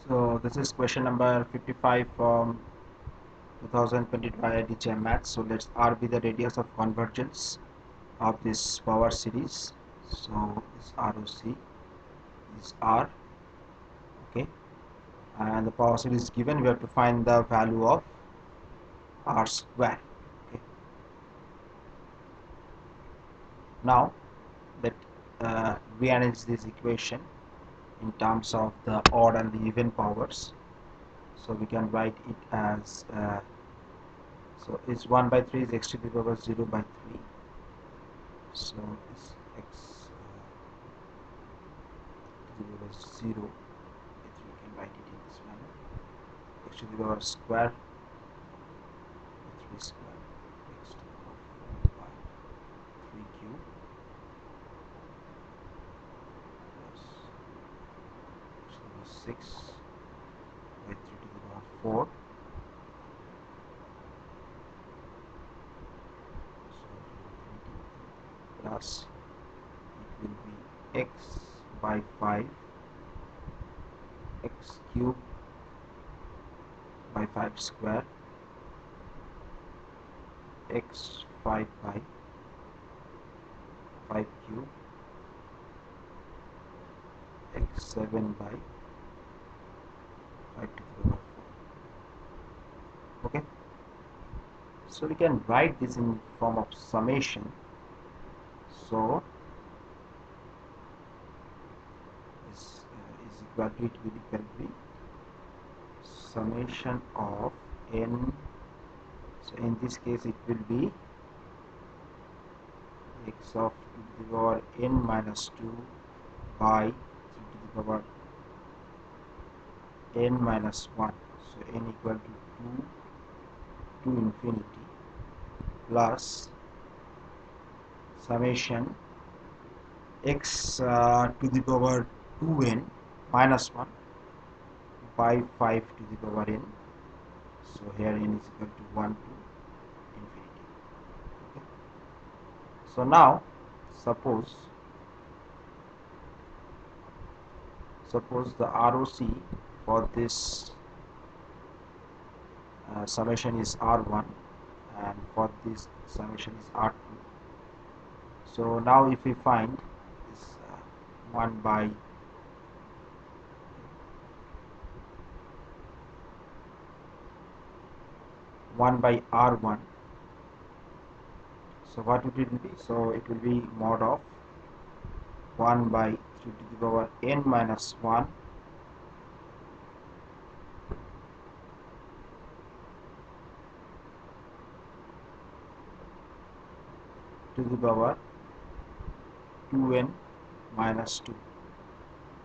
So this is question number 55 from 2022 IIT-JAM Maths. So let's R be the radius of convergence of this power series. So this ROC is R, okay, and the power series is given. We have to find the value of R square. Okay. Now let rearrange this equation in terms of the odd and the even powers. So we can write it as so it's 1 by 3 is x to the power 0 by 3. So it's x to the power 0 by 3. We can write it in this manner. X to the power square by 3 square, x to the power 4 by 3 cube plus x to the power 6 by 3 to the power 4. Plus it will be x by 5 x cube by 5 square x 5 by 5 cube x 7 by 5 to the power 4. Okay, so we can write this in form of summation. So this is equal to, it will equal to summation of n. So in this case it will be x of 2 to the power n minus 2 by 3 to the power n minus 1. So n equal to 2 to infinity plus summation x to the power 2n minus 1 by 5 to the power n. So here n is equal to 1 to infinity. Okay. So now suppose the ROC for this summation is R1 and for this summation is R2. So now if we find this 1 by R1, so what it will be? So it will be mod of 1 by 3 to the power n minus 1 to the power 2n minus 2.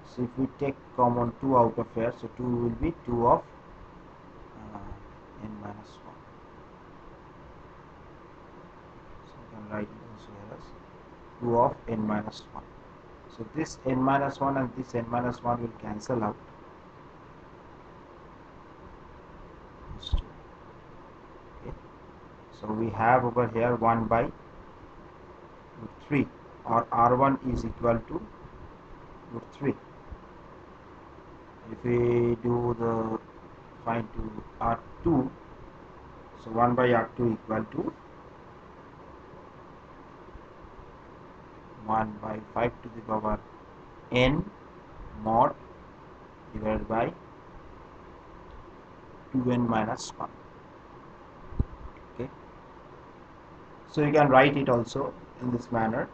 So if we take common 2 out of here, so 2 will be 2 of n minus 1. So you can write it also here as 2 of n minus 1. So this n minus 1 and this n minus 1 will cancel out. Okay. So we have over here 1 by root 3, or R1 is equal to root 3. If we do the find to R2, so 1 by R2 equal to 1 by 5 to the power n mod divided by 2n minus 1. Okay, so you can write it also in this manner.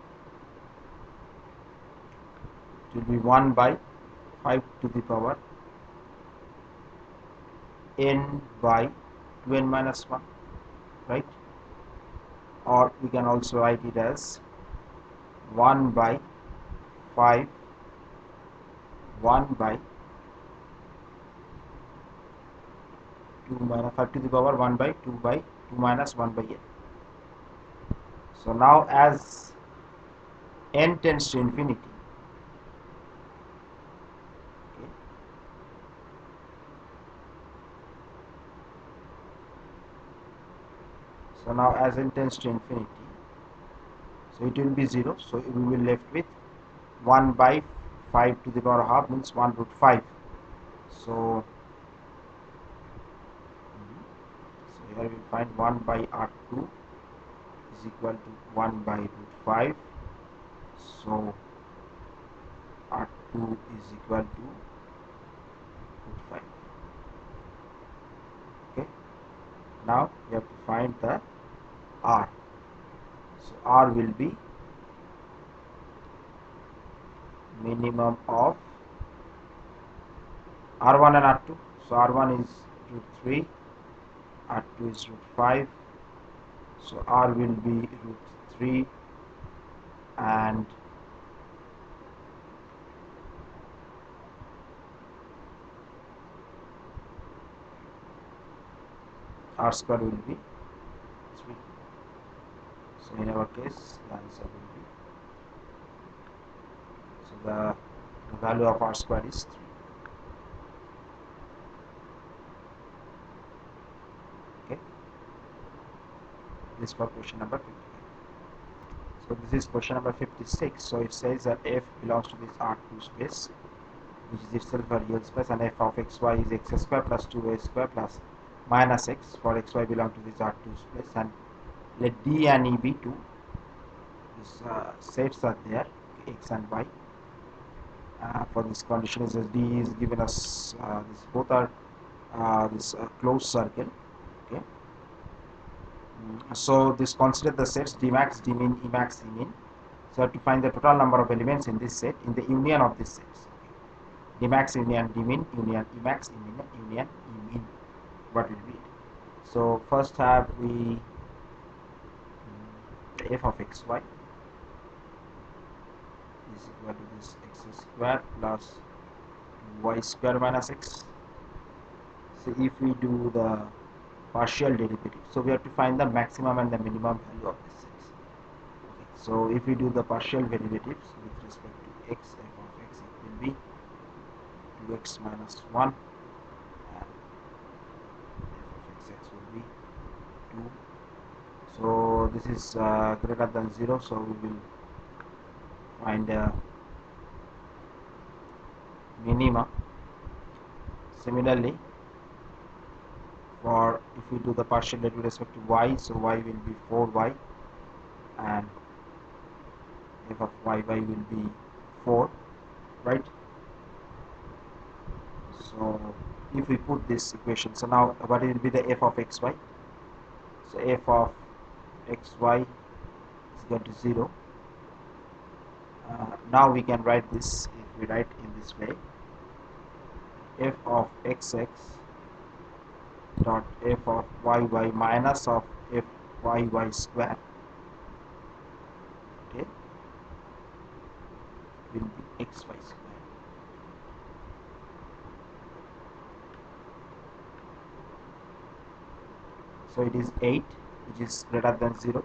It will be 1 by 5 to the power n by 2n minus 1, right? Or we can also write it as 1 by 5 1 by 2 minus 5 to the power 1 by 2 minus 1 by n. So now as n tends to infinity, okay, so now as n tends to infinity, so it will be 0. So we will left with 1 by 5 to the power half, means 1 root 5. So, here we find 1 by R2 is equal to 1 by root 5. So R2 is equal to root 5. Okay. Now we have to find the R. So R will be minimum of R1 and R2. So R1 is root 3, R2 is root 5. So R will be root 3 and R square will be 3. So in our case the answer will be, so the value of R square is 3. Okay, this is for question number 55. So this is question number 56. So it says that f belongs to this R2 space, which is itself a real space, and f of xy is x square plus 2y square plus minus x for xy belong to this R2 space, and let D and E be two. These sets are there, x and y. For this condition is D is given us this both are this closed circle. Okay. So this consider the sets D max, D min, E max, E min. So to find the total number of elements in this set in the union of these sets. Okay. D max union D min union E max E min union E min. What will be it? So first have we the f of xy is equal to this x square plus y square minus x. So if we do the partial derivative, so we have to find the maximum and the minimum value of this x. Okay. So if we do the partial derivatives with respect to x, f of x, it will be 2x minus 1 and f of x will be 2. So this is greater than 0, so we will find minima. Similarly, for if we do the partial derivative with respect to y, so y will be 4y and f of y will be 4, right? So if we put this equation, so now what will be the f of xy? So f of xy is equal to 0. Now we can write this, if we write in this way, f of xx dot f of yy minus of f yy square, okay, will be xy square. So it is 8, which is greater than 0.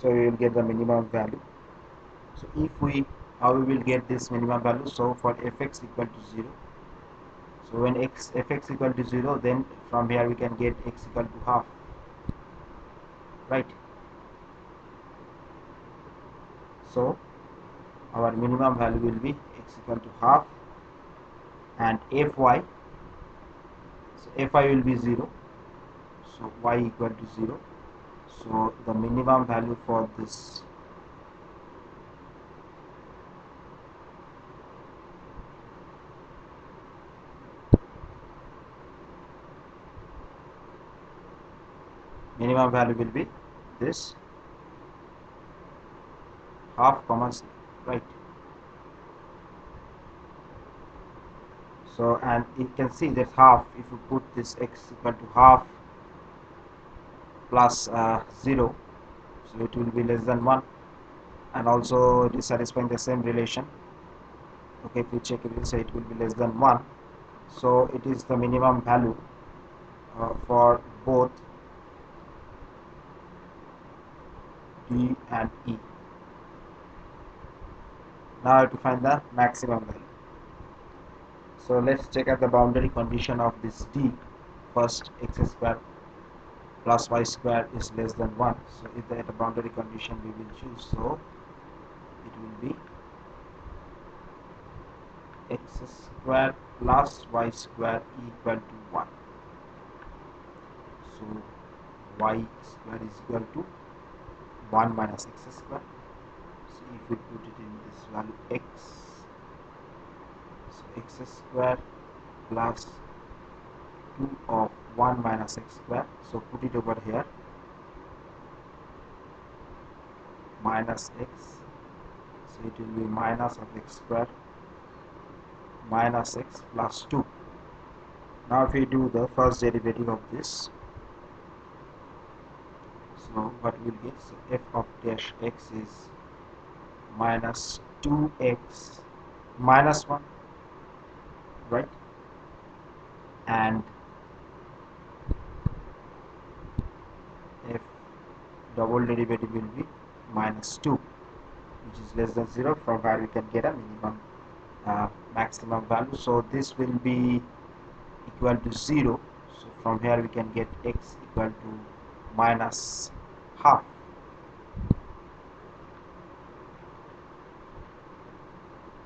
So we will get the minimum value. So if we, how we will get this minimum value? So for fx equal to 0, so when fx equal to 0, then from here we can get x equal to half, right? So our minimum value will be x equal to half, and fy, so fy will be 0, so y equal to 0. So the minimum value for this minimum value will be this half comma 0, right? So and you can see that half, if you put this x equal to half plus 0, so it will be less than 1, and also it is satisfying the same relation. Okay, if we check it, will say it will be less than 1. So it is the minimum value for both D and E. Now I have to find the maximum value. So let's check out the boundary condition of this D. First, x square plus y square is less than 1. So if the boundary condition we will choose, so it will be x square plus y square equal to 1. So y square is equal to 1 minus x square. So if we put it in this value x, so x square plus 2 of 1 minus x square, so put it over here, minus x, so it will be minus of x square minus x plus 2. Now if we do the first derivative of this, so what we will get, so f of dash x is minus 2x minus 1, right, and f double derivative will be minus 2, which is less than 0, from where we can get a minimum maximum value. So this will be equal to 0, so from here we can get x equal to minus half,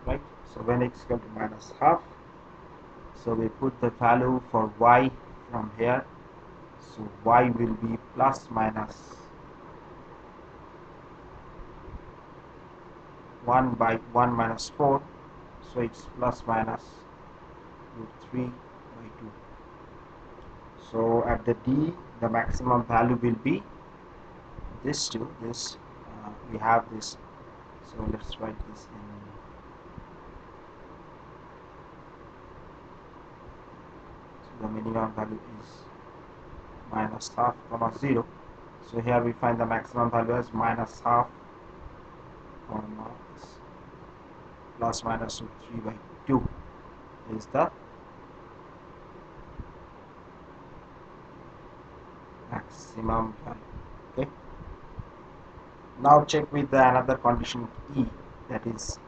right. So when x equal to minus half, so we put the value for y from here, so y will be plus minus 1 by 1 minus 4, so it's plus minus root 3 by 2. So at the d, the maximum value will be this 2, this we have this, so let's write this in, so the minimum value is minus half comma 0, so here we find the maximum value as minus half comma plus minus root 3 by 2 is the maximum value. Okay, now check with the another condition E, that is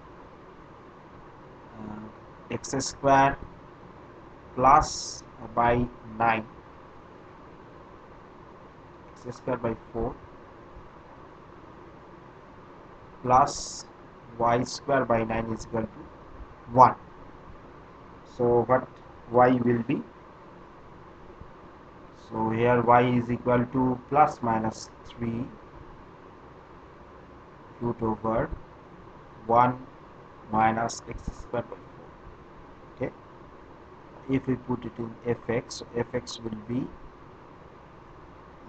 x square plus by 9, x square by 4 plus y square by 9 is equal to 1. So what y will be, so here y is equal to plus minus 3 root over 1 minus x square by 4. Okay, if we put it in fx, so fx will be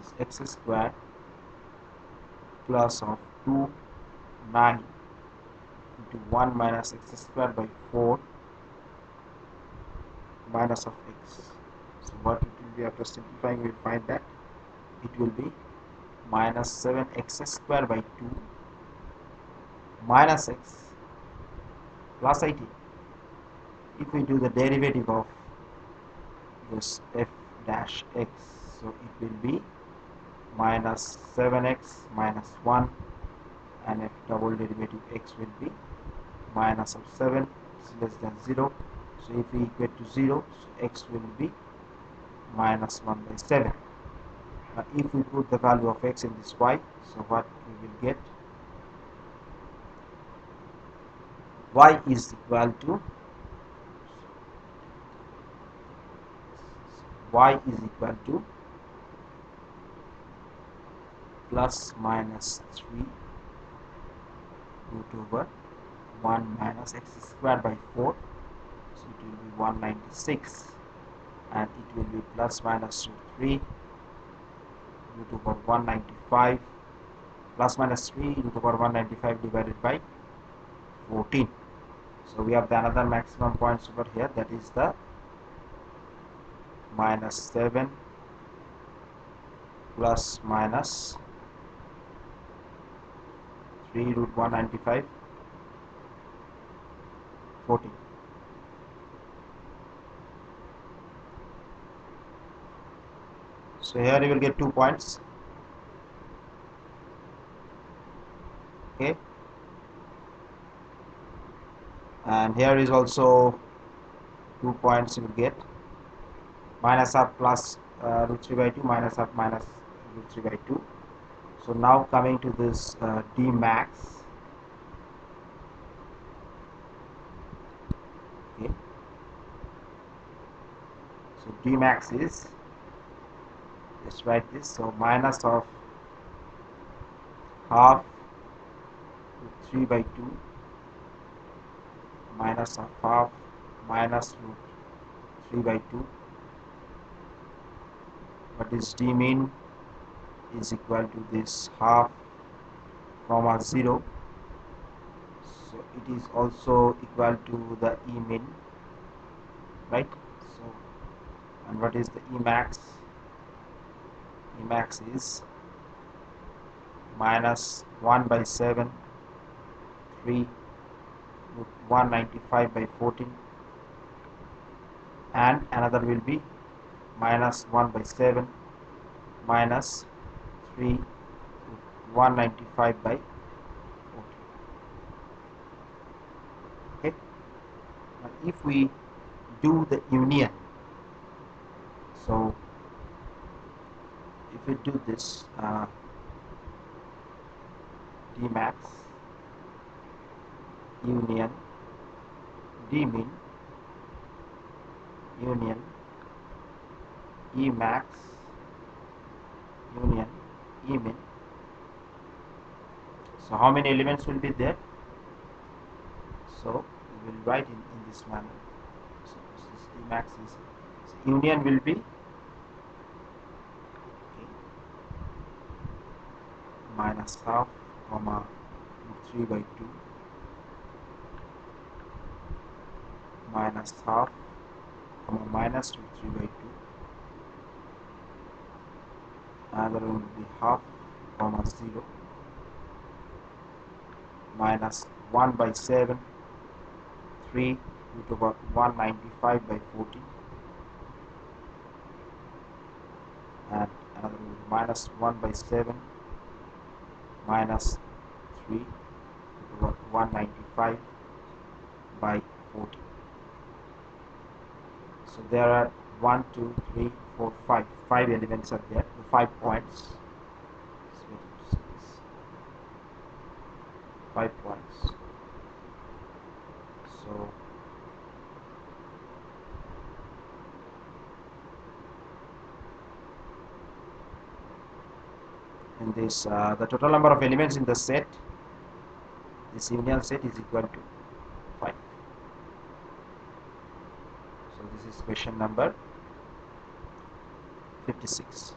this x square plus of 2 9 into 1 minus x square by 4 minus of x. So what it will be after simplifying, we will find that it will be minus 7x square by 2 minus x plus 18. If we do the derivative of this f dash x, so it will be minus 7x minus 1, and f double derivative x will be minus of 7 is less than 0, so if we equate to 0, so x will be minus 1 by 7. Now if we put the value of x in this y, so what we will get, y is equal to plus minus 3 root over 1 minus x square by 4, so it will be 196, and it will be plus minus root 3 root over 195 plus minus 3 root over 195 divided by 14. So we have the another maximum points over here, that is the minus 7 plus minus 3 root 195 14. So here you will get 2 points. Okay, and here is also 2 points you will get, minus half plus root 3 by 2 minus half minus root 3 by 2. So now coming to this d max. Okay, So d max is, let's write this, so minus of half root 3 by 2 minus of half minus root 3 by 2. What is d mean is equal to this half comma 0. So it is also equal to the E min, right? So, and what is the E max? E max is minus 1 by 7 3 root 195 by 14, and another will be minus 1 by 7 minus 3 root 195 by 14. Okay. Now if we do the union, so if we do this d max union d min union E max union E min, so how many elements will be there? So we will write in this manner. So this E max is, so union will be, okay, minus half comma root 3 by 2 minus half comma minus root 3 by 2, another will be half comma 0 minus 1 by 7 3 root over 195 by 14, and another will be minus 1 by 7 minus 3 root over 195 by 14. So there are 1, 2, 3, 4, 5. 5 elements are there, 5 points. 5 points. So in this, the total number of elements in the set, this union set, is equal to 5. So this is question number 56.